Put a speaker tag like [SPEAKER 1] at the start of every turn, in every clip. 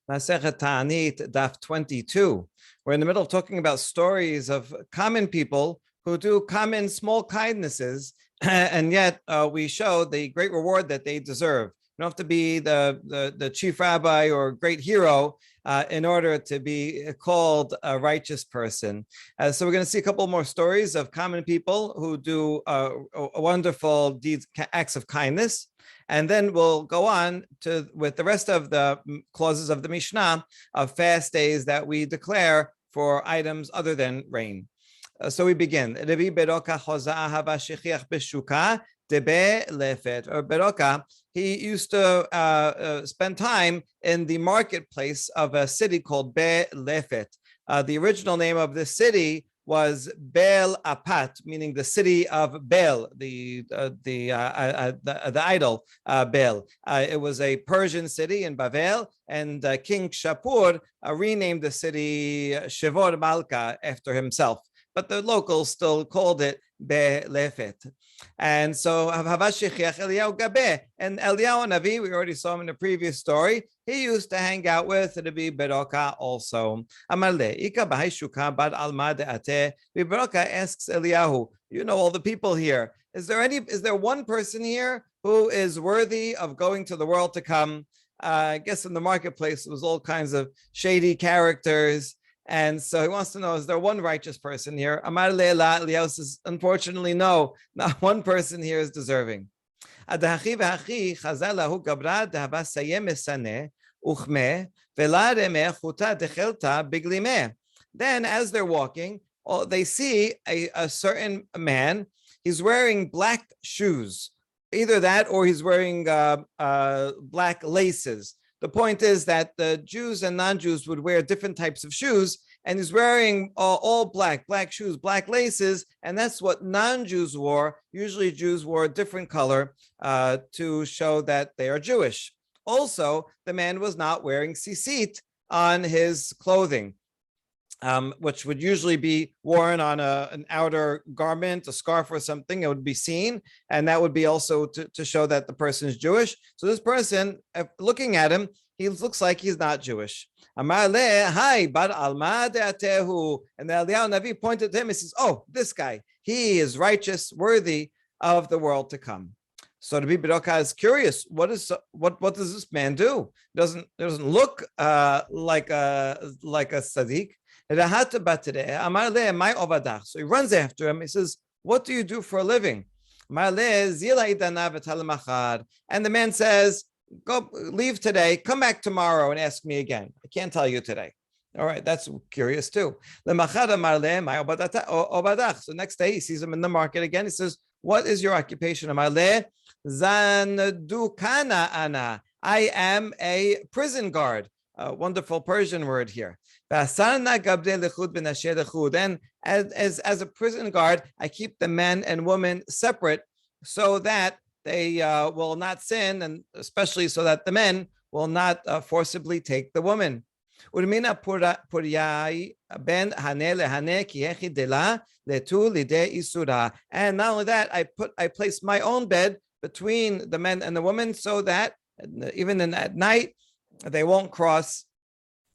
[SPEAKER 1] Masechet Taanit, Daf 22. We're in the middle of talking about stories of common people who do common small kindnesses, and yet we show the great reward that they deserve. You don't have to be the chief rabbi or great hero in order to be called a righteous person. So we're going to see a couple more stories of common people who do wonderful deeds, acts of kindness. And then we'll go on with the rest of the clauses of the Mishnah of fast days that we declare for items other than rain. So we begin. Rabbi Beroka or Beroka, he used to spend time in the marketplace of a city called Be Lefet. The original name of this city was Bel Apat, meaning the city of Bel, the idol Bel. It was a Persian city in Bavel, and King Shapur renamed the city Shevor Malka after himself. But the locals still called it Be Lefet. And so Eliyahu Gabe, and Eliyahu Navi, we already saw him in the previous story, he used to hang out with Rabbi Beroka also. Amarle, Ika Bahai Bad Alma De'ate. Rabbi Beroka asks Eliyahu, you know all the people here. Is there one person here who is worthy of going to the world to come? I guess in the marketplace there was all kinds of shady characters. And so he wants to know, is there one righteous person here? Amar Leila, Eliyahu says, unfortunately, no, not one person here is deserving. Then as they're walking, they see a certain man. He's wearing black shoes. Either that or he's wearing black laces. The point is that the Jews and non-Jews would wear different types of shoes, and he's wearing all black shoes, black laces, and that's what non-Jews wore. Usually Jews wore a different color to show that they are Jewish. Also, the man was not wearing tzitzit on his clothing, which would usually be worn on an outer garment, a scarf or something. It would be seen, and that would be also to show that the person is Jewish. So this person, looking at him, he looks like he's not Jewish. Amar le, hi, bar alma de'atehu. And the Eliyahu Navi pointed to him and says, oh, this guy, he is righteous, worthy of the world to come. So Rabbi Beroka is curious. What does this man do? Doesn't look like a tzaddik. So he runs after him. He says, what do you do for a living? And the man says, go leave today, come back tomorrow and ask me again. I can't tell you today. All right, that's curious too. So next day he sees him in the market again. He says, what is your occupation? I am a prison guard. A wonderful Persian word here. And as a prison guard, I keep the men and women separate so that they will not sin, and especially so that the men will not forcibly take the woman. And not only that, I place my own bed between the men and the women so that even at night they won't cross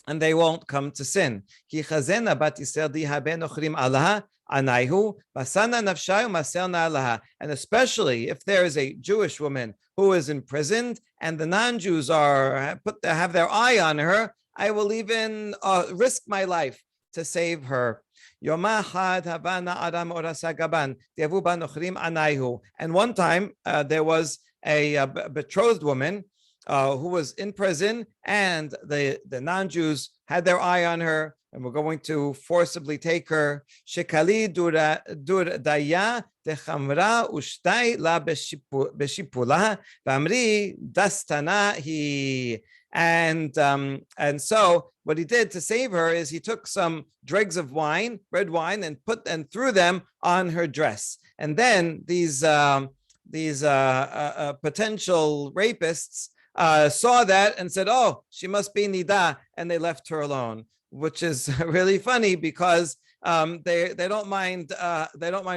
[SPEAKER 1] and they won't come to sin. And especially if there is a Jewish woman who is imprisoned and the non-Jews have their eye on her, I will even risk my life to save her. And one time there was a betrothed woman who was in prison, and the non-Jews had their eye on her and were going to forcibly take her. Shekali daya dechamra ushtai la beshipula v'amri dastana hi. And so what he did to save her is he took some dregs of wine, red wine, and threw them on her dress. And then these potential rapists saw that and said, oh, she must be nida, and they left her alone, which is really funny because they don't mind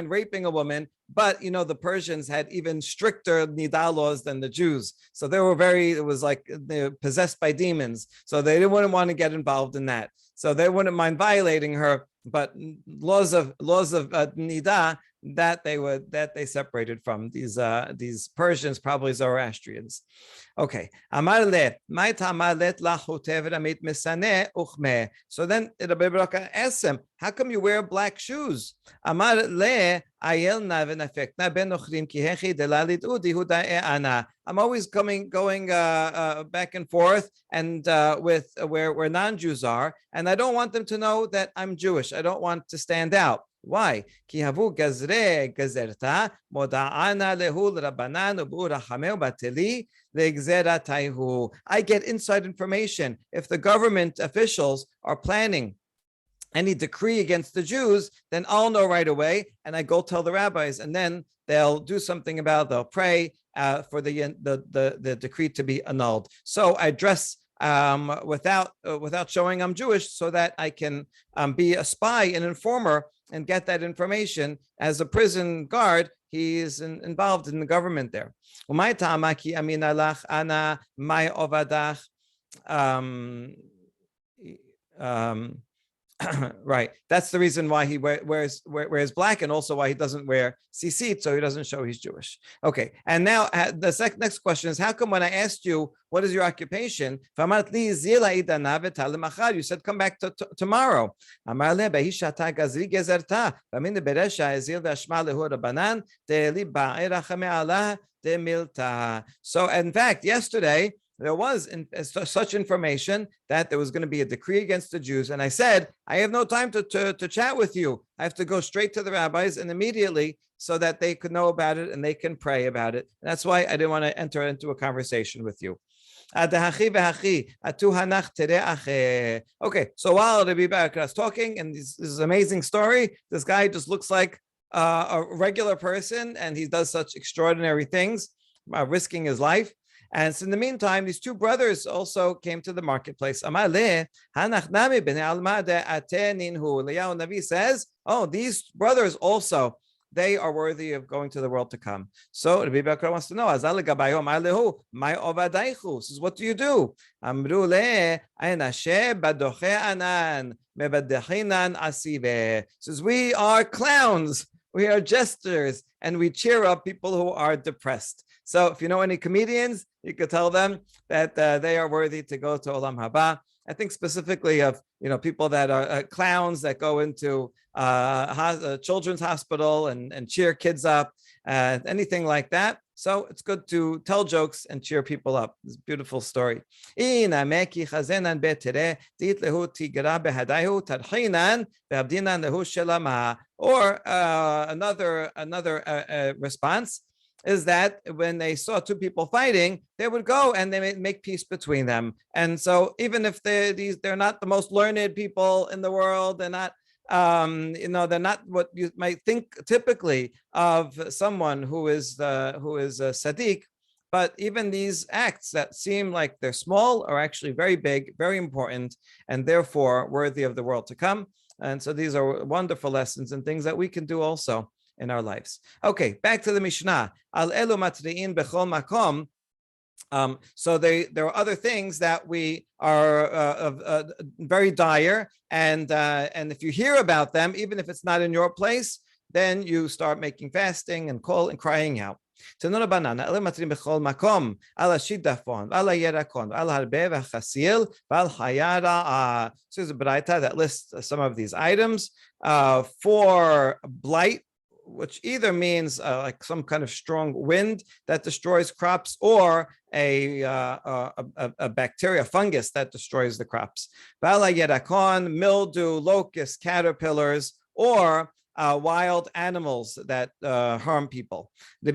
[SPEAKER 1] raping a woman, But the Persians had even stricter nida laws than the Jews. So they were it was like they're possessed by demons. So they wouldn't want to get involved in that. So they wouldn't mind violating her, but laws of nida that they separated from these Persians, probably Zoroastrians. Okay. Amar le, my tamalet la hotev amit misane uchme. So then Rabbi Baruch asks him, how come you wear black shoes? Amar le ayel na v'nafekna ben ochrim ki hechi delalit udi huda ana. I'm always going back and forth and with where non-Jews are, and I don't want them to know that I'm Jewish. I don't want to stand out. Why? Ki havu gazre gazerta moda'ana lehu l'rabanan u'bu rachameu bateli le'gzeratayhu. I get inside information. If the government officials are planning any decree against the Jews, then I'll know right away, and I go tell the rabbis, and then they'll do something about it. They'll pray for the decree to be annulled. So I dress without showing I'm Jewish, so that I can be a spy, an informer, and get that information. As a prison guard, he is involved in the government there. Right. That's the reason why he wears black, and also why he doesn't wear tzitzit, so he doesn't show he's Jewish. Okay. And now the next question is, how come when I asked you, what is your occupation? You said, come back tomorrow. So in fact, yesterday, there was such information that there was going to be a decree against the Jews. And I said, I have no time to chat with you. I have to go straight to the rabbis and immediately, so that they could know about it and they can pray about it. And that's why I didn't want to enter into a conversation with you. Okay, so while Rabbi Barak is talking, and this is an amazing story, this guy just looks like a regular person, and he does such extraordinary things, risking his life. And so in the meantime, these two brothers also came to the marketplace. Eliyahu Navi says, oh, these brothers also, they are worthy of going to the world to come. So Rabbi Bakr wants to know, this is, what do you do? Says, we are clowns, we are jesters, and we cheer up people who are depressed. So if you know any comedians, you could tell them that they are worthy to go to Olam Haba. I think specifically of people that are clowns that go into a children's hospital and cheer kids up, anything like that. So it's good to tell jokes and cheer people up. It's a beautiful story. Or another response is that when they saw two people fighting, they would go and they make peace between them. And so even if they're not the most learned people in the world, they're not they're not what you might think typically of someone who is a Sadiq, but even these acts that seem like they're small are actually very big, very important, and therefore worthy of the world to come. And so these are wonderful lessons and things that we can do also in our lives. Okay, back to the Mishnah. Al elu matri'in bechol makom. So there are other things that we are very dire, and if you hear about them, even if it's not in your place, then you start making fasting and crying out. So this is a braita that lists some of these items for blight, which either means like some kind of strong wind that destroys crops, or a bacteria, fungus that destroys the crops. Mildew, locusts, caterpillars, or wild animals that harm people. How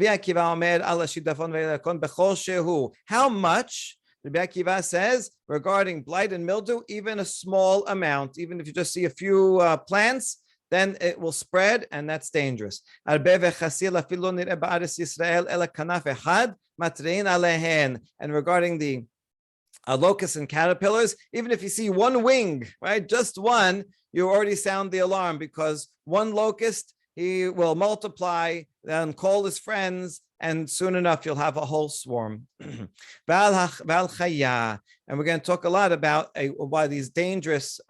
[SPEAKER 1] much? Rabbi Akiva says regarding blight and mildew, even a small amount, even if you just see a few plants, then it will spread, and that's dangerous. And regarding the locusts and caterpillars, even if you see one wing, right, just one, you already sound the alarm, because one locust he will multiply, then call his friends, and soon enough you'll have a whole swarm. And we're going to talk a lot about why these dangerous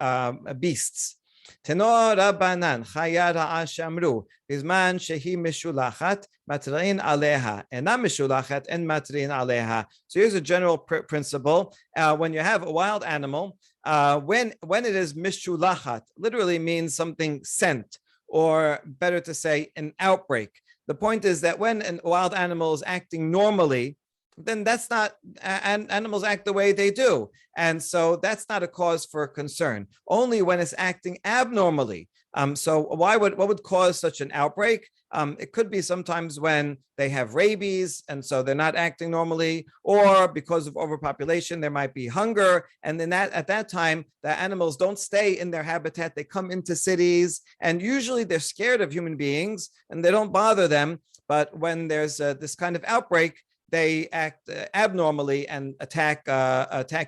[SPEAKER 1] beasts. Tenor Rabbanan Chaya Ra'a Shamru Bizman Shehi Mishulachat Matrin Aleha Ena Mishulachat and Matrin Aleha. So here's a general principle. When you have a wild animal, when it is Mishulachat, literally means something sent, or better to say, an outbreak. The point is that when a wild animal is acting normally, then that's not, animals act the way they do. And so that's not a cause for concern. Only when it's acting abnormally. So what would cause such an outbreak? It could be sometimes when they have rabies, and so they're not acting normally, or because of overpopulation, there might be hunger. And then at that time, the animals don't stay in their habitat. They come into cities, and usually they're scared of human beings and they don't bother them. But when there's this kind of outbreak, they act abnormally and attack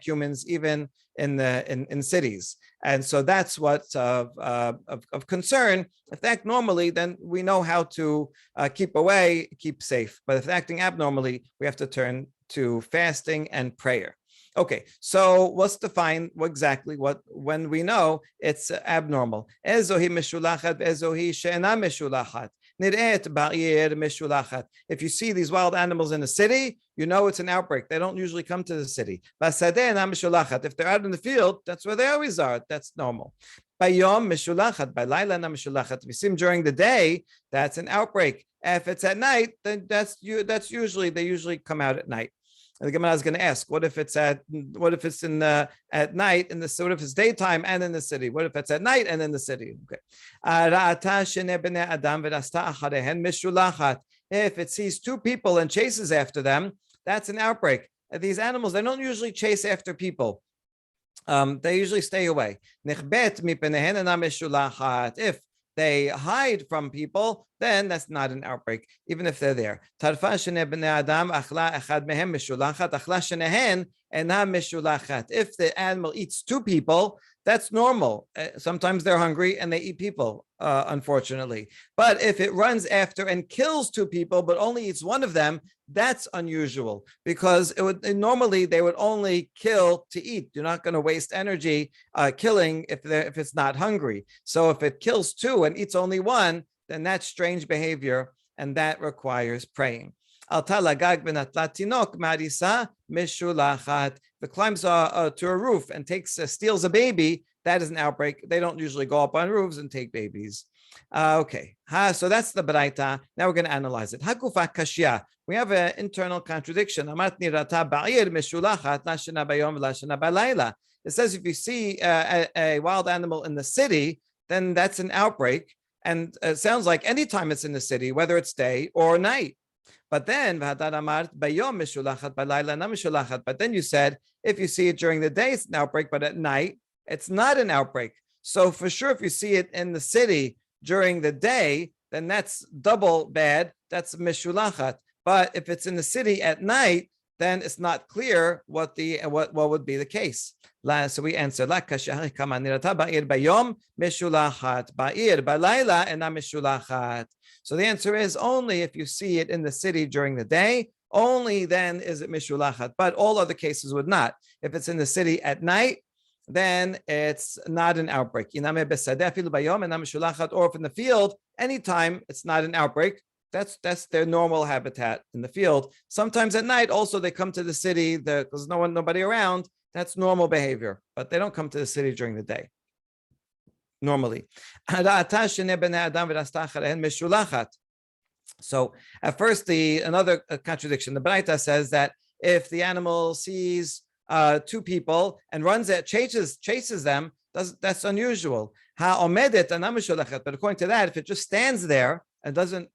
[SPEAKER 1] humans, even in cities. And so that's what's of concern. If they act normally, then we know how to keep away, keep safe. But if they're acting abnormally, we have to turn to fasting and prayer. Okay, so let's define exactly when we know it's abnormal. Ezohi meshulachat, ezohi she'ena meshulachat. If you see these wild animals in the city, you know it's an outbreak. They don't usually come to the city. If they're out in the field, that's where they always are. That's normal. By Yom meshulachat, by Laila na meshulachat. If you see them during the day, that's an outbreak. If it's at night, then they usually come out at night. And the Gemara is going to ask, what if it's at night what if it's daytime and in the city? What if it's at night and in the city? Okay. If it sees two people and chases after them, that's an outbreak. These animals, they don't usually chase after people. They usually stay away. If they hide from people, then that's not an outbreak, even if they're there. If the animal eats two people, that's normal. Sometimes they're hungry and they eat people, unfortunately. But if it runs after and kills two people, but only eats one of them, that's unusual, because normally they would only kill to eat. You're not going to waste energy killing if it's not hungry. So if it kills two and eats only one, then that's strange behavior, and that requires praying. If it climbs to a roof and steals a baby, that is an outbreak. They don't usually go up on roofs and take babies. Okay, so that's the Baraita. Now we're going to analyze it. Hakufa kashya. We have an internal contradiction. It says if you see a wild animal in the city, then that's an outbreak. And it sounds like anytime it's in the city, whether it's day or night. But then, but then you said, if you see it during the day, it's an outbreak, but at night, it's not an outbreak. So for sure, if you see it in the city during the day, then that's double bad. That's mishulachat. But if it's in the city at night, then it's not clear what would be the case. So we answer, so the answer is only if you see it in the city during the day, only then is it mishulachat. But all other cases would not. If it's in the city at night, then it's not an outbreak. Or if in the field, anytime it's not an outbreak. That's their normal habitat in the field. Sometimes at night, also they come to the city because nobody around. That's normal behavior, but they don't come to the city during the day. Normally. So at first, another contradiction. The Baraita says that if the animal sees two people and chases them, that's unusual. But according to that, if it just stands there and doesn't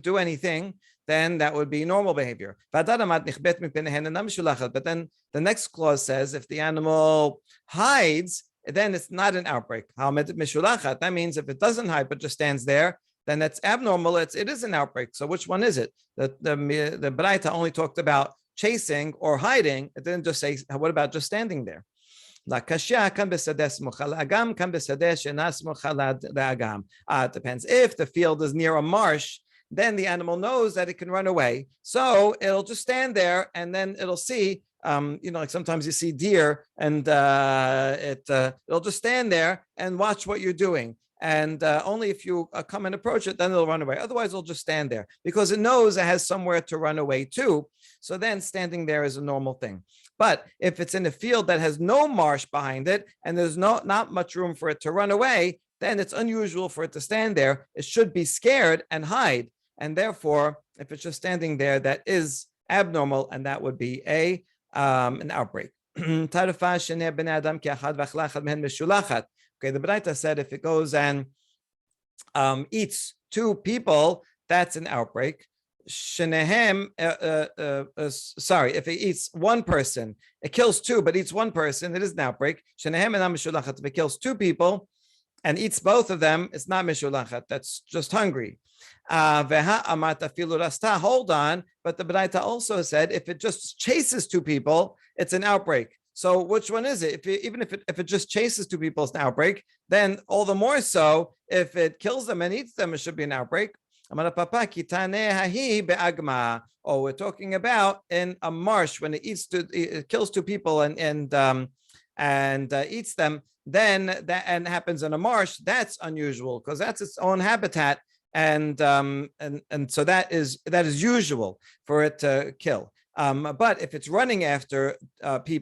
[SPEAKER 1] do anything, then that would be normal behavior. But then the next clause says if the animal hides, then it's not an outbreak. That means if it doesn't hide but just stands there, then that's abnormal. It is an outbreak. So which one is it? The Baraita only talked about chasing or hiding. It didn't just say, what about just standing there? Lakashya kan b'sadeh smucha la'agam, kan b'sadeh she'ena smucha la'agam. It depends. If the field is near a marsh, then the animal knows that it can run away. So it'll just stand there and then it'll see, like sometimes you see deer and it'll just stand there and watch what you're doing. And only if you come and approach it, then it'll run away. Otherwise, it'll just stand there because it knows it has somewhere to run away to. So then standing there is a normal thing. But if it's in a field that has no marsh behind it and there's not much room for it to run away, then it's unusual for it to stand there. It should be scared and hide. And therefore, if it's just standing there, that is abnormal, and that would be an outbreak. Okay, the Baraita said if it goes and eats two people, that's an outbreak. If it eats one person, it kills two, but eats one person, it is an outbreak. If it kills two people and eats both of them, it's not mishulachat, that's just hungry. Hold on, but the Baraita also said if it just chases two people, it's an outbreak. So which one is it? Even if it just chases two people, it's an outbreak. Then all the more so, if it kills them and eats them, it should be an outbreak. Oh, we're talking about in a marsh when it kills two people and eats them. Then that happens in a marsh. That's unusual because that's its own habitat. And so that is usual for it to kill. But if it's running after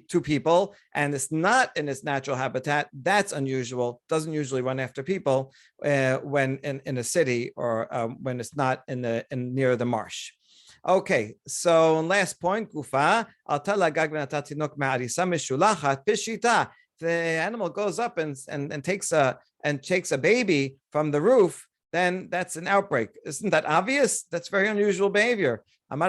[SPEAKER 1] two people and it's not in its natural habitat, that's unusual. Doesn't usually run after people when in a city or when it's not near the marsh. Okay, so last point, gufa. The animal goes up and takes a baby from the roof, then that's an outbreak. Isn't that obvious? That's very unusual behavior. It's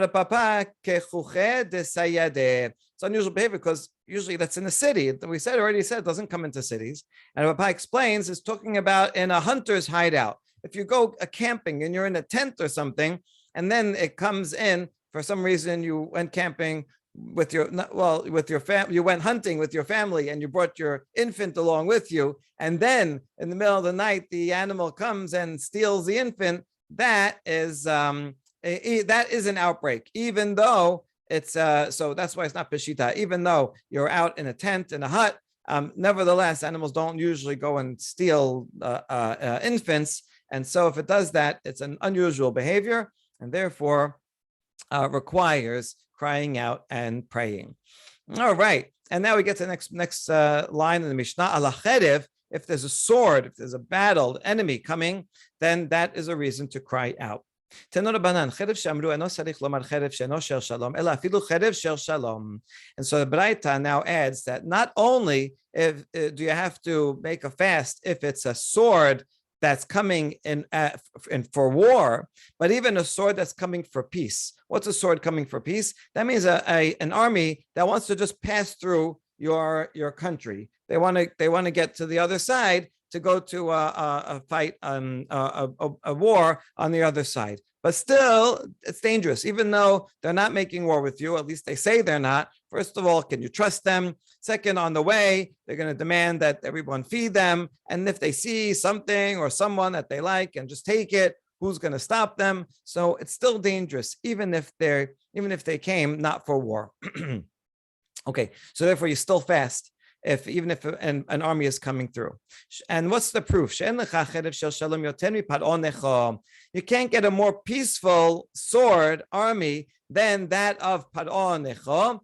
[SPEAKER 1] unusual behavior because usually that's in a city. We already said it doesn't come into cities. And Papa explains it's talking about in a hunter's hideout. If you go camping and you're in a tent or something, and then it comes in, for some reason you went camping with your family, you went hunting with your family and you brought your infant along with you, and then in the middle of the night the animal comes and steals the infant, that is an outbreak, even though it's so that's why it's not peshita. Even though you're out in a tent in a hut, nevertheless animals don't usually go and steal infants, and so if it does that, it's an unusual behavior and therefore requires crying out and praying. All right, and now we get to the next line in the Mishnah. Alacherev, if there's a sword, if there's a battle, enemy coming, then that is a reason to cry out. And so the Braita now adds that not only do you have to make a fast if it's a sword that's coming in for war, but even a sword that's coming for peace. What's a sword coming for peace? That means an army that wants to just pass through your country. They want to get to the other side to go to a fight on a war on the other side. But still, it's dangerous, even though they're not making war with you. At least they say they're not. First of all, can you trust them? Second, on the way, they're going to demand that everyone feed them. And if they see something or someone that they like and just take it, who's going to stop them? So it's still dangerous, even if they came not for war. Okay, so therefore you still fast even if an army is coming through. And what's the proof? You can't get a more peaceful sword army than that of Paro Necho.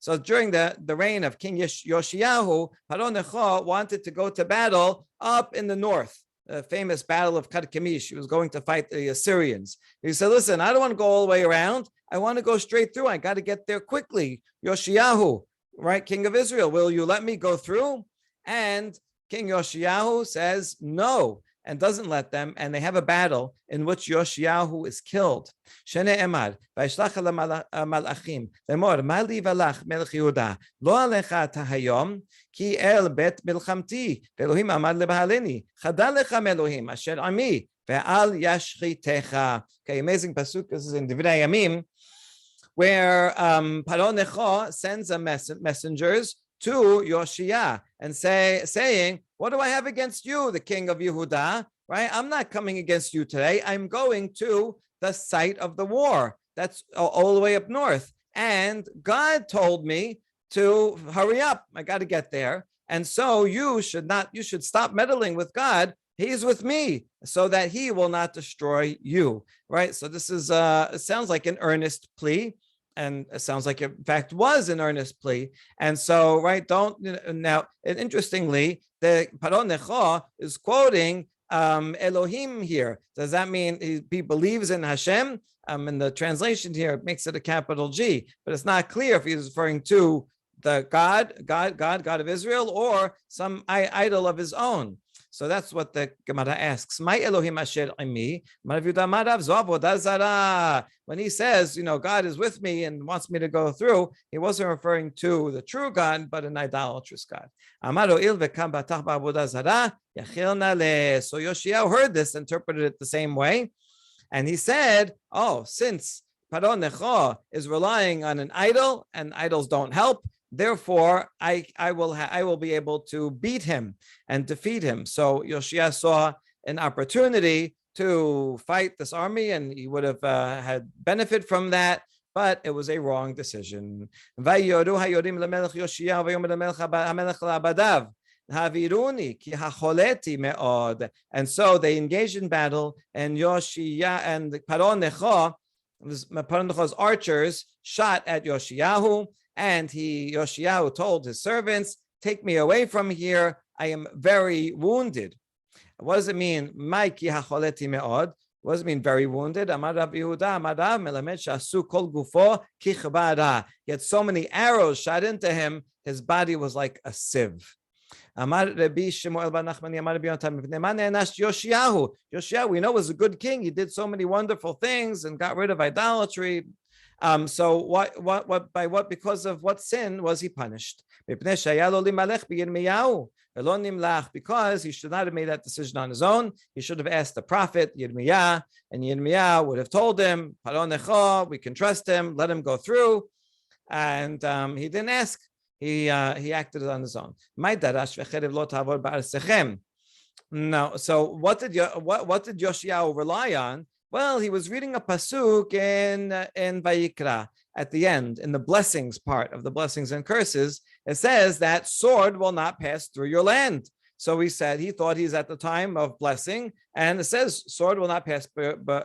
[SPEAKER 1] So during the reign of King Yoshiyahu, Paro Necho wanted to go to battle up in the north. The famous battle of Karkemish. He was going to fight the Assyrians. He said, listen, I don't want to go all the way around. I want to go straight through. I got to get there quickly. Yoshiyahu, right, king of Israel, will you let me go through? And King Yoshiyahu says no, and doesn't let them, and they have a battle in which Yoshiyahu is killed. Shene Emar, Vaishlach malachim, lemor, mali valach melech Yehuda, lo alecha tahayom, ki el bet milchamti, ve'elohim amad lebahaleni, chadal lecha melohim, asher ami, ve'al yashchitecha. Okay, amazing pasuk. This is in Divrei Yamim, where Paro Necho sends messengers to Yoshia and saying, what do I have against you, the king of Yehuda? Right? I'm not coming against you today. I'm going to the site of the war. That's all the way up north. And God told me to hurry up. I got to get there. And so you should stop meddling with God. He's with me so that he will not destroy you. Right? So this is, it sounds like an earnest plea. And it sounds like it, in fact, was an earnest plea. And so, right, now, and interestingly, the Paro Necho is quoting Elohim here. Does that mean he believes in Hashem? In the translation here, it makes it a capital G, but it's not clear if he's referring to the God of Israel, or some idol of his own. So that's what the Gemara asks. My Elohim asher imi, when he says, God is with me and wants me to go through, he wasn't referring to the true God, but an idolatrous God. So Yoshia heard this, interpreted it the same way, and he said, since Paro Necho is relying on an idol, and idols don't help, therefore, I will be able to beat him and defeat him. So Yoshia saw an opportunity to fight this army, and he would have had benefit from that, but it was a wrong decision. And so they engaged in battle, and Yoshia and Paro Necho's archers shot at Yoshiyahu. And Yoshiyahu told his servants, take me away from here. I am very wounded. What does it mean? What does it mean very wounded? He had so many arrows shot into him, his body was like a sieve. Yoshia, we know, was a good king. He did so many wonderful things and got rid of idolatry. So because of what sin was he punished? Because he should not have made that decision on his own. He should have asked the prophet Yirmiyah, and Yirmiyah would have told him, Paro Necho, we can trust him, let him go through. And he didn't ask. He acted on his own. No. So what did Yoshiyahu rely on? Well, he was reading a pasuk in Vayikra at the end, in the blessings part of the blessings and curses. It says that sword will not pass through your land. So he thought he's at the time of blessing, and it says sword will not pass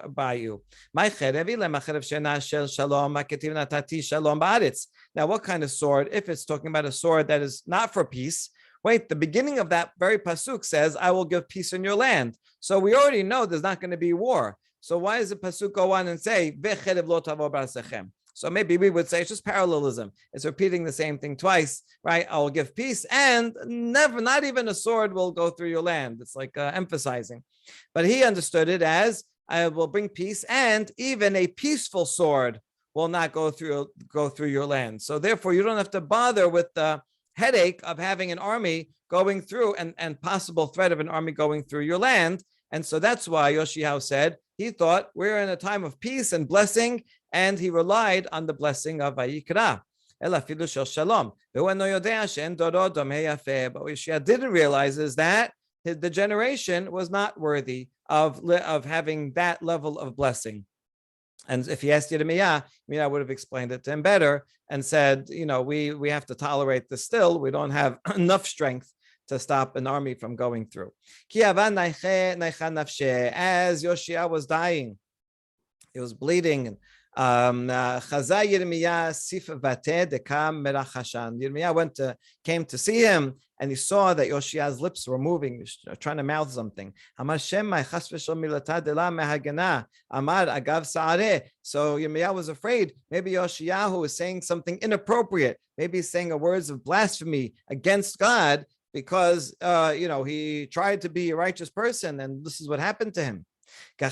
[SPEAKER 1] by you. Now, what kind of sword? If it's talking about a sword that is not for peace, wait, the beginning of that very pasuk says, I will give peace in your land. So we already know there's not going to be war. So why does the pasuk go on and say, so maybe we would say it's just parallelism. It's repeating the same thing twice, right? I will give peace, and not even a sword will go through your land. It's like emphasizing. But he understood it as, I will bring peace, and even a peaceful sword will not go through your land. So therefore, you don't have to bother with the headache of having an army going through and possible threat of an army going through your land. And so that's why Yoshiyahu said, he thought we're in a time of peace and blessing, and he relied on the blessing of Vayikra. But what Yoshiyahu didn't realize is that the generation was not worthy of having that level of blessing. And if he asked Yirmiyah, I would have explained it to him better and said, we have to tolerate this still. We don't have enough strength to stop an army from going through. As Yoshia was dying, he was bleeding. Yirmiyah came to see him, and he saw that Yoshia's lips were moving. He was trying to mouth something. So Yirmiyah was afraid. Maybe Yoshiyahu is saying something inappropriate. Maybe he's saying words of blasphemy against God, because he tried to be a righteous person, and this is what happened to him. So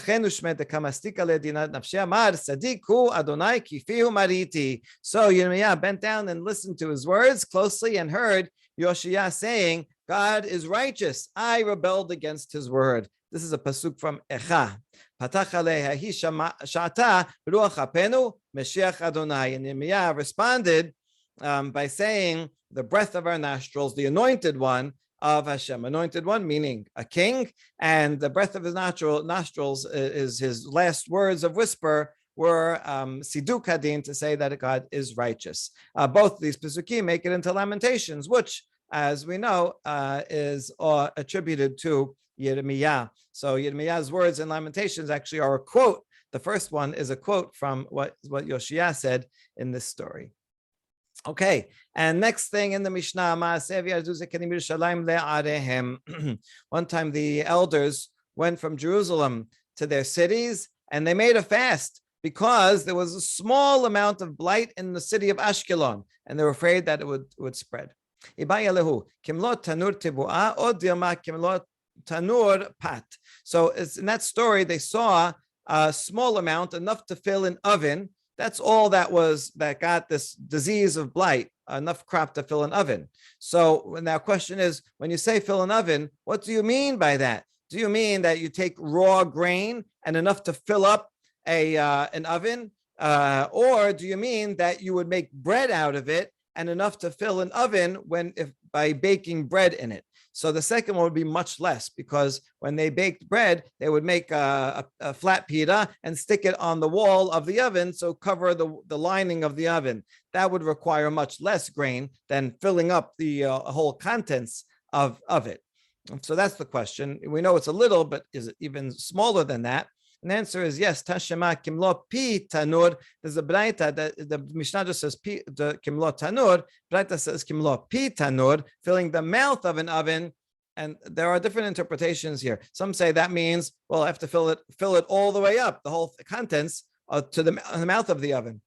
[SPEAKER 1] Yirmiyah bent down and listened to his words closely and heard Yoshia saying, God is righteous. I rebelled against his word. This is a pasuk from Echa. Mashiach Adonai. And Yirmiyah responded by saying, the breath of our nostrils, the anointed one of Hashem. Anointed one meaning a king, and the breath of his nostrils is his last words of whisper were Siduk Hadin, to say that God is righteous. Both these Pesukim make it into Lamentations, which, as we know, is attributed to Yirmiyah. So Yirmiyah's words in Lamentations actually are a quote. The first one is a quote from what Yoshia said in this story. Okay, and next thing in the Mishnah, one time the elders went from Jerusalem to their cities, and they made a fast because there was a small amount of blight in the city of Ashkelon, and they were afraid that it would spread. So in that story, they saw a small amount, enough to fill an oven. That's all that got this disease of blight, enough crop to fill an oven. So now question is, when you say fill an oven, what do you mean by that? Do you mean that you take raw grain and enough to fill up an oven? Or do you mean that you would make bread out of it and enough to fill an oven by baking bread in it? So the second one would be much less, because when they baked bread, they would make a flat pita and stick it on the wall of the oven, so cover the lining of the oven. That would require much less grain than filling up the whole contents of it. So that's the question. We know it's a little, but is it even smaller than that? And the answer is yes. Tashema kimlo pi tanur. There's a braita that the Mishnah just says pi kimlo tanur. Braita says kimlo pi tanur, filling the mouth of an oven. And there are different interpretations here. Some say that means, well, I have to fill it all the way up, the whole contents to the mouth of the oven.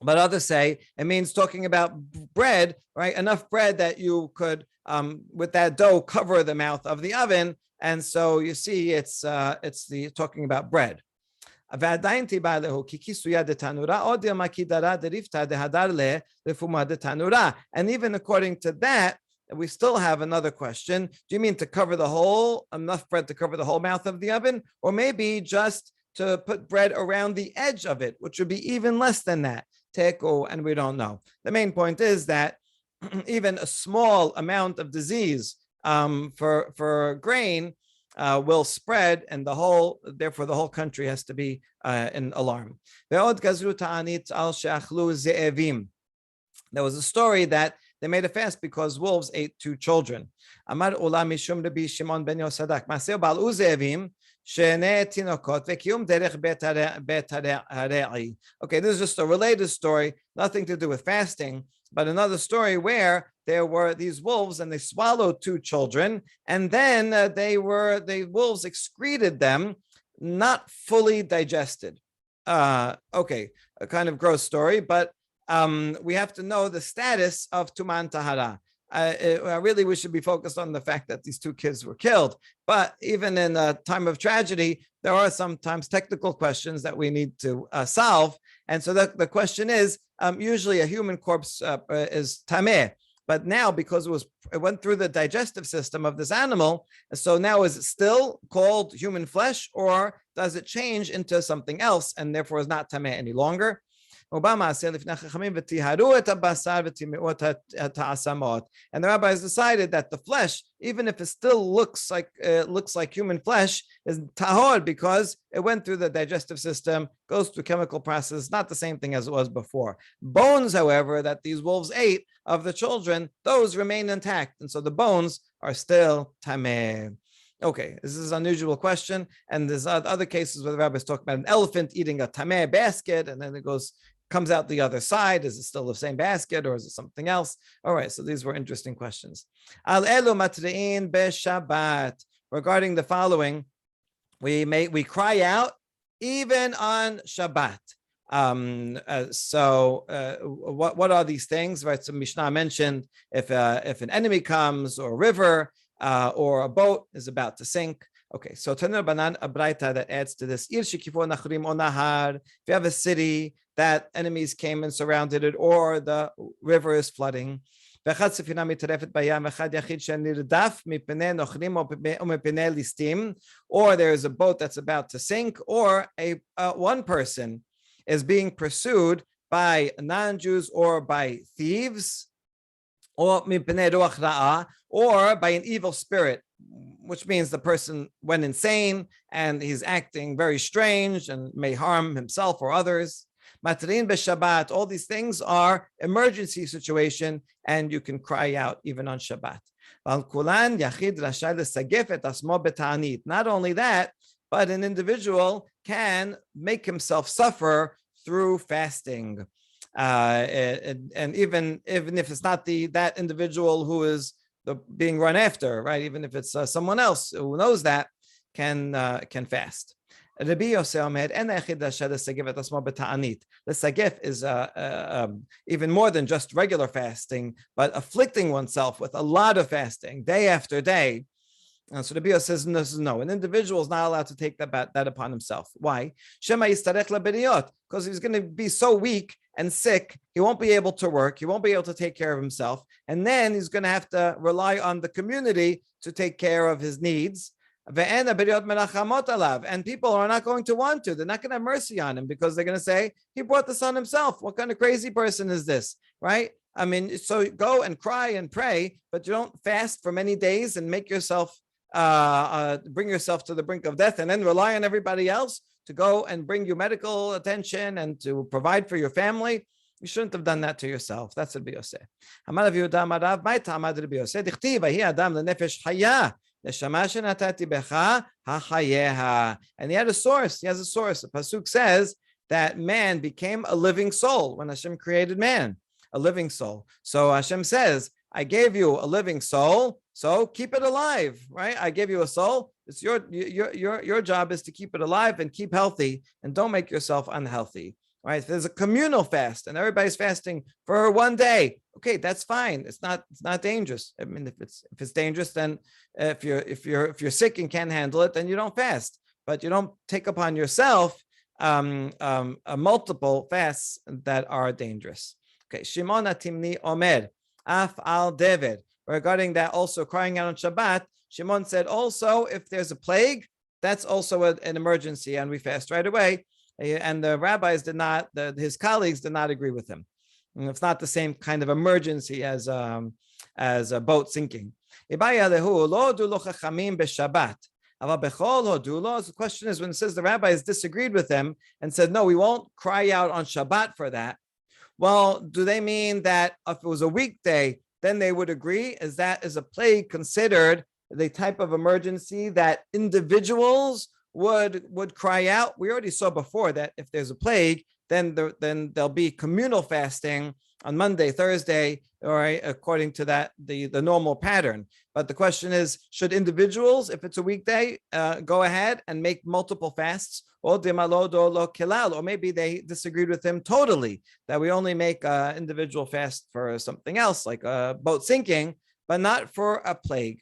[SPEAKER 1] But others say it means talking about bread, right? Enough bread that you could, with that dough, cover the mouth of the oven. And so you see, it's talking about bread. And even according to that, we still have another question. Do you mean to cover enough bread to cover the whole mouth of the oven? Or maybe just to put bread around the edge of it, which would be even less than that? Teko, and we don't know. The main point is that even a small amount of disease for grain will spread, and therefore the whole country has to be in alarm. There was a story that they made a fast because wolves ate 2 children. Okay, this is just a related story, nothing to do with fasting, but another story where there were these wolves and they swallowed 2 children, and then the wolves excreted them, not fully digested. Okay, a kind of gross story, but we have to know the status of Tuman Tahara. Really, we should be focused on the fact that these 2 kids were killed. But even in a time of tragedy, there are sometimes technical questions that we need to solve. And so the question is, usually a human corpse is tameh. But now, because it went through the digestive system of this animal, so now is it still called human flesh, or does it change into something else and therefore is not tameh any longer? And the rabbis decided that the flesh, even if it still looks like human flesh, is tahor because it went through the digestive system, goes through chemical process, not the same thing as it was before. Bones, however, that these wolves ate of the children, those remain intact, and so the bones are still tameh. Okay, this is an unusual question, and there's other cases where the rabbis talk about an elephant eating a tameh basket, and then comes out the other side. Is it still the same basket, or is it something else? All right, so these were interesting questions. Al elu matrein b'Shabbat. Regarding the following, we cry out even on Shabbat. What are these things? Right. So Mishnah mentioned if an enemy comes, or a river, or a boat is about to sink. Okay, so Taner Banan, a braita that adds to this. If you have a city that enemies came and surrounded it, or the river is flooding, or there's a boat that's about to sink, or one person is being pursued by non-Jews or by thieves, or by an evil spirit, which means the person went insane and he's acting very strange and may harm himself or others. Matrin b'Shabbat, all these things are emergency situation, and you can cry out even on Shabbat. Not only that, but an individual can make himself suffer through fasting. And even if it's not that individual who is being run after, right? Even if it's someone else who knows that can fast. Rabbi Yosef Omed, and the sagif is even more than just regular fasting, but afflicting oneself with a lot of fasting day after day. So the Bia says, no, an individual is not allowed to take that upon himself. Why? Because he's going to be so weak and sick, he won't be able to work, he won't be able to take care of himself, and then he's going to have to rely on the community to take care of his needs. And people are not going to want to. They're not going to have mercy on him because they're going to say, he brought this on himself. What kind of crazy person is this, right? I mean, so go and cry and pray, but you don't fast for many days and make yourself bring yourself to the brink of death and then rely on everybody else to go and bring you medical attention and to provide for your family. You shouldn't have done that to yourself. That's what Rabbi Yosef. And he had a source. He has a source. The pasuk says that man became a living soul when Hashem created man, a living soul. So Hashem says, I gave you a living soul, so keep it alive, right? I gave you a soul. It's your job is to keep it alive and keep healthy, and don't make yourself unhealthy. Right? If there's a communal fast and everybody's fasting for one day, okay, that's fine. It's not dangerous. I mean, if it's dangerous, then if you're sick and can't handle it, then you don't fast. But you don't take upon yourself multiple fasts that are dangerous. Okay, Shimon Atimni Omer Af al David. Regarding that, also crying out on Shabbat, Shimon said also if there's a plague, that's also an emergency, and we fast right away. And the rabbis his colleagues did not agree with him. And it's not the same kind of emergency as a boat sinking. The question is, when it says the rabbis disagreed with him and said, no, we won't cry out on Shabbat for that. Well, do they mean that if it was a weekday, then they would agree? Is a plague considered the type of emergency that individuals would cry out? We already saw before that if there's a plague, then there'll be communal fasting on Monday, Thursday, or according to that the normal pattern. But the question is, should individuals, if it's a weekday, go ahead and make multiple fasts, or maybe they disagreed with him totally, that we only make individual fast for something else like a boat sinking, but not for a plague.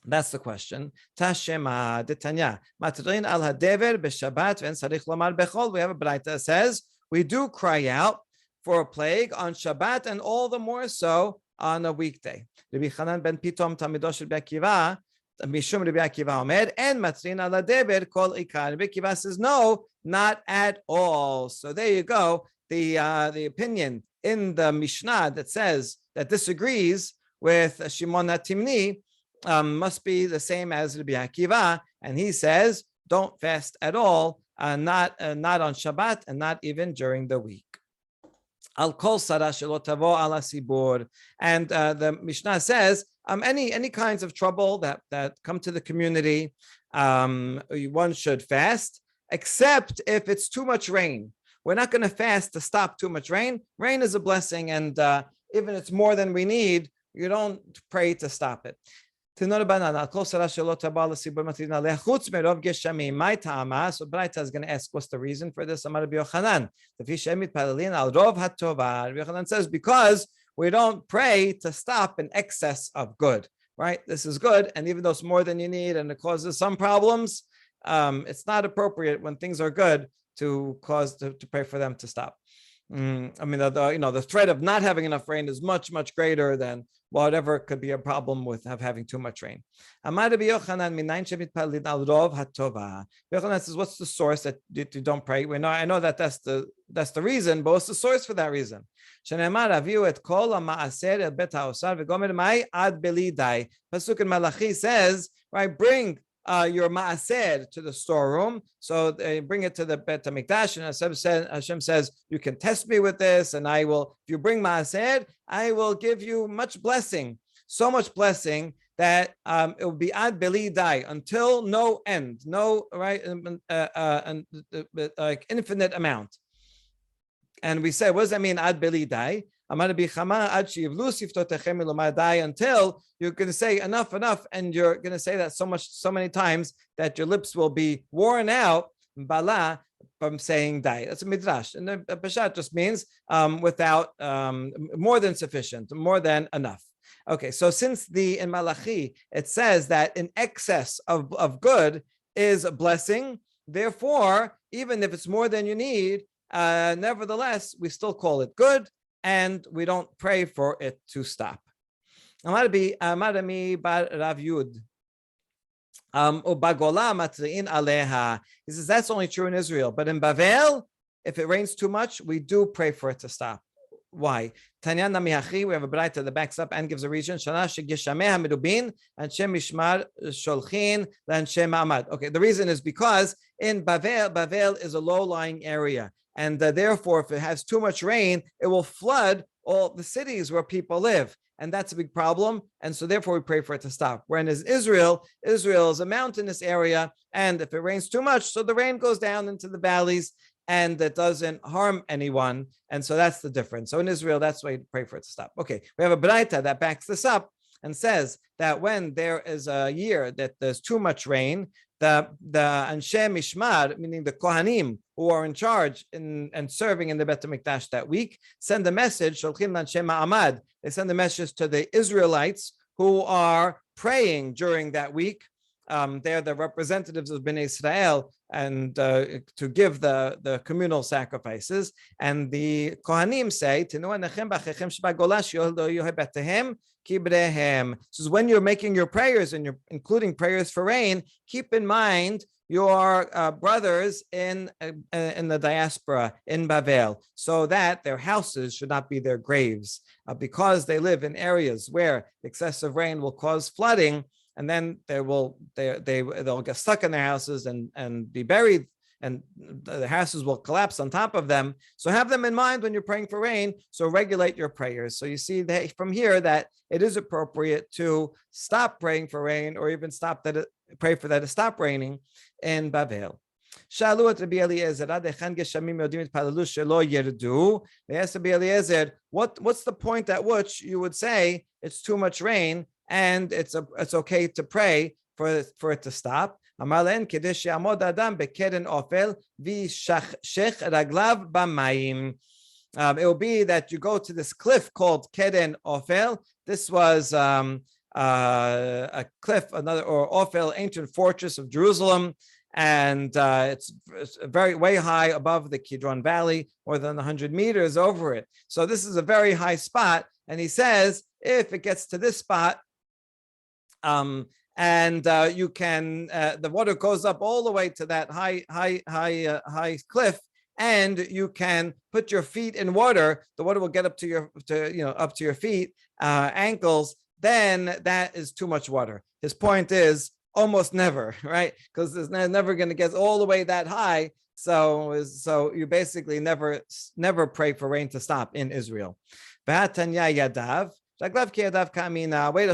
[SPEAKER 1] That's the question. Tashema detanya matrin al hadever b'Shabbat and sarich lomar bechol. We have a braita that says we do cry out for a plague on Shabbat, and all the more so on a weekday. Rabbi Chanan ben Pitom tamido shel Rabbi Akiva mishum Rabbi Akiva omer and matrin al hadever kol ikar. Rabbi Akiva says no, not at all. So there you go. The opinion in the Mishnah that disagrees with Shimon HaTimni must be the same as Rabbi Akiva, and he says don't fast at all, not on Shabbat, and not even during the week. Al kol sara shelo tavo ala sibur, and the Mishnah says any kinds of trouble that come to the community, one should fast, except if it's too much rain. We're not going to fast to stop too much rain. Rain is a blessing, and even if it's more than we need, you don't pray to stop it. So Braita is going to ask, what's the reason for this? Amar Rabbi Yochanan. Rabbi Yochanan says, because we don't pray to stop an excess of good, right? This is good, and even though it's more than you need and it causes some problems, it's not appropriate when things are good to pray for them to stop. I mean, the threat of not having enough rain is much, much greater than whatever could be a problem with having too much rain. Amar Rabbi Yochanan, Yochanan says, what's the source that you don't pray? I know that that's the reason, but what's the source for that reason? Pasuk in Malachi says, right, bring your maaser to the storeroom. So they bring it to the Bet HaMikdash, and Hashem says, you can test me with this, and I will, if you bring maaser, I will give you much blessing, so much blessing that it will be ad beli dai, until no end, no, right, like infinite amount. And we say, what does that mean, ad beli dai? Until you're going to say enough, and you're going to say that so many times that your lips will be worn out, bala, from saying dai. That's a midrash. And the pashat just means without more than sufficient, more than enough. Okay, so since in Malachi, it says that in excess of good is a blessing, therefore, even if it's more than you need, nevertheless, we still call it good, and we don't pray for it to stop. Amar mi bar Rav Yud. He says that's only true in Israel, but in Bavel, if it rains too much, we do pray for it to stop. Why? Tanya Namihachi, we have a braita that backs up and gives a reason. Shana shegishameh hamidubin and shem mishmar sholchin and shem ma'amad. Okay, the reason is because in Bavel is a low-lying area, and therefore, if it has too much rain, it will flood all the cities where people live, and that's a big problem. And so, therefore, we pray for it to stop. Whereas Israel is a mountainous area, and if it rains too much, so the rain goes down into the valleys, and it doesn't harm anyone. And so that's the difference. So in Israel, that's why you pray for it to stop. Okay, we have a braita that backs this up and says that when there is a year that there's too much rain, the Anshe Mishmar, meaning the Kohanim who are in charge and serving in the Bet HaMikdash that week, send a message, Sholchim Anshe Ma'amad. They send a message to the Israelites who are praying during that week. They're the representatives of Bnei Israel, and to give the communal sacrifices. And the Kohanim say, so when you're making your prayers and you're including prayers for rain, keep in mind your brothers in the diaspora in Bavel, so that their houses should not be their graves, because they live in areas where excessive rain will cause flooding. And then they'll get stuck in their houses and be buried, and the houses will collapse on top of them. So have them in mind when you're praying for rain. So regulate your prayers. So you see that from here that it is appropriate to stop praying for rain, or even pray for that to stop raining in Bavel. Shalu at Rabbi Eliezer, they asked Rabbi Eliezer, what's the point at which you would say it's too much rain and it's okay to pray for it to stop? It will be that you go to this cliff called Keren Ophel. This was a cliff, Ophel, ancient fortress of Jerusalem, and it's very way high above the Kidron Valley, more than 100 meters over it. So this is a very high spot, and he says if it gets to this spot, you can the water goes up all the way to that high cliff, and you can put your feet in water. The water will get up to your feet, ankles. Then that is too much water. His point is almost never, right? Because it's never going to get all the way that high. So you basically never pray for rain to stop in Israel. Wait a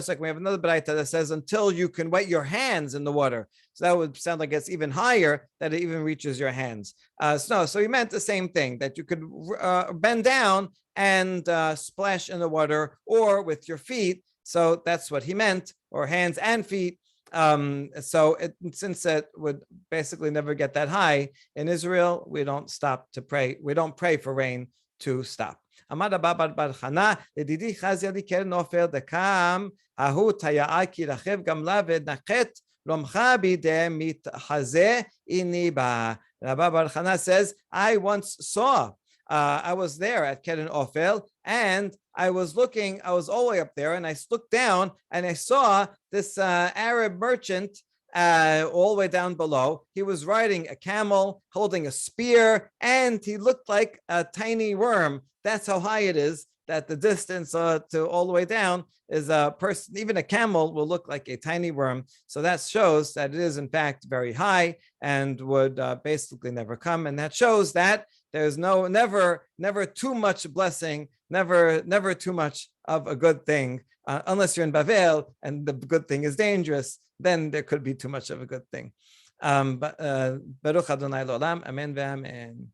[SPEAKER 1] second, we have another braita that says until you can wet your hands in the water. So that would sound like it's even higher, that it even reaches your hands. So he meant the same thing, that you could bend down and splash in the water, or with your feet. So that's what he meant, or hands and feet. Since it would basically never get that high in Israel, we don't stop to pray. We don't pray for rain to stop. Amada Babar Bar Chana, Edidi Chazia di Keren Ophel dekam ahu tayaa ki rachev gamla vednachet lomcha bide mit haze iniba. Rabbi Bar Chana says, I once saw I was there at Keren Ophel, and I was all the way up there, and I looked down and I saw this Arab merchant all the way down below. He was riding a camel, holding a spear, and he looked like a tiny worm. That's how high it is, that the distance to all the way down is a person, even a camel will look like a tiny worm. So that shows that it is in fact very high and would basically never come. And that shows that there's never too much blessing, never too much of a good thing, unless you're in Bavel and the good thing is dangerous, then there could be too much of a good thing. Baruch Adonai L'olam, amen ve'amen.